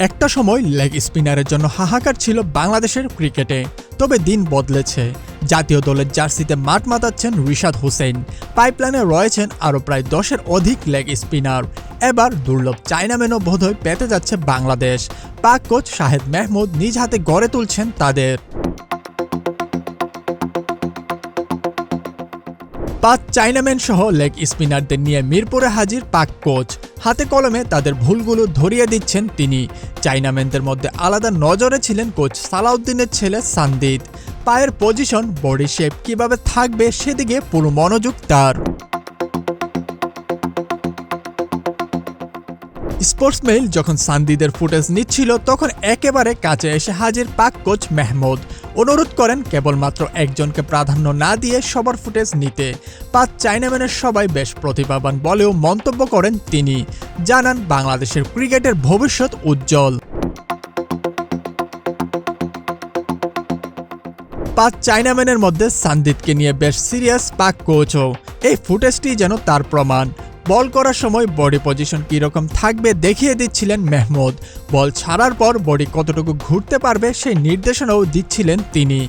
একটা সময় লেগ স্পিনারের জন্য হাহাকার ছিল বাংলাদেশের ক্রিকেটে, তবে দিন বদলেছে। জাতীয় দলের জার্সিতে মাঠ মাতাচ্ছেন রিশাদ হোসেন। পাইপলাইনে রয়েছেন আরও প্রায় 10-এর অধিক লেগ স্পিনার। এবার দুর্লভ চায়নাম্যানও বোধহয় পেতে যাচ্ছে বাংলাদেশ। পাক কোচ শাহেদ মাহমুদ নিজ হাতে গড়ে তুলছেন তাদের। 5 চায়নাম্যান সহ লেগ স্পিনারদের নিয়ে মিরপুরে হাজির পাক কোচ। হাতে কলমে তাদের ভুলগুলো ধরিয়ে দিচ্ছেন তিনি। চায়নাম্যানদের মধ্যে আলাদা নজরে ছিলেন কোচ সালাউদ্দিনের ছেলে সানদিদ। পায়ের পজিশন, বডি শেপ কিভাবে থাকবে সেদিকে পুরো মনোযোগ তার। স্পোর্টসমেইল যখন সানদিদের ফুটেজ নিচ্ছিল তখন একেবারে কাছে এসে হাজির পাক কোচ মাহমুদ। অনুরোধ করেন কেবলমাত্র একজনকে প্রাধান্য না দিয়ে সবার ফুটেজ নিতে। 5 চায়নাম্যানের সবাই বেশ প্রতিভাবান বলেও মন্তব্য করেন তিনি। জানান বাংলাদেশের ক্রিকেটের ভবিষ্যৎ উজ্জ্বল। 5 চায়নাম্যানের মধ্যে সানদিদকে নিয়ে বেশ সিরিয়াস পাক কোচও। এই ফুটেজটি যেন তার প্রমাণ। বল করার সময় বডি পজিশন কীরকম থাকবে দেখিয়ে দিচ্ছিলেন মাহমুদ। বল ছাড়ার পর বডি কতটুকু ঘুরতে পারবে সেই নির্দেশনাও দিচ্ছিলেন তিনি।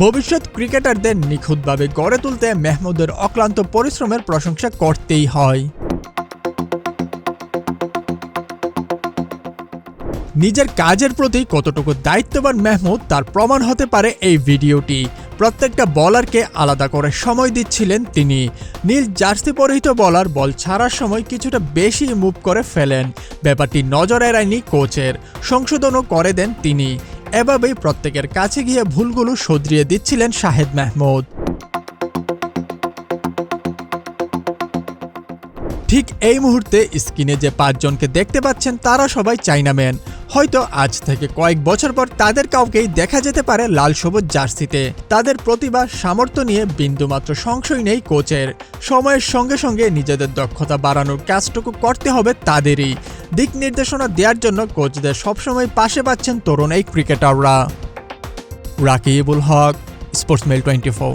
ভবিষ্যৎ ক্রিকেটারদের নিখুঁতভাবে গড়ে তুলতে মাহমুদের অক্লান্ত পরিশ্রমের প্রশংসা করতেই হয়। নিজের কাজের প্রতি কতটুকু দায়িত্ববান মাহমুদ তার প্রমাণ হতে পারে এই ভিডিওটি। প্রত্যেকটা বলারকে আলাদা করে সময় দিচ্ছিলেন তিনি। নীল জার্সি পরিহিত বলার বল ছাড়ার সময় কিছুটা বেশি মুভ করে ফেলেন। ব্যাপারটি নজর এড়ায়নি কোচের, সংশোধনও করে দেন তিনি। এভাবেই প্রত্যেকের কাছে গিয়ে ভুলগুলো শুধরিয়ে দিচ্ছিলেন শাহেদ মাহমুদ। ঠিক এই মুহূর্তে স্ক্রিনে যে 5 জনকে দেখতে পাচ্ছেন তারা সবাই চায়নাম্যান। হয়তো আজ থেকে কয়েক বছর পর তাদের কাউকেই দেখা যেতে পারে লাল সবুজ জার্সিতে। তাদের প্রতিভা, সামর্থ্য নিয়ে বিন্দুমাত্র সংশয় নেই কোচের। সময়ের সঙ্গে সঙ্গে নিজেদের দক্ষতা বাড়ানোর কাজটুকু করতে হবে তাদেরই। দিক নির্দেশনা দেওয়ার জন্য কোচদের সবসময় পাশে পাচ্ছেন তরুণ এই ক্রিকেটাররা। রাকিবুল হক, স্পোর্টসমেইল 24।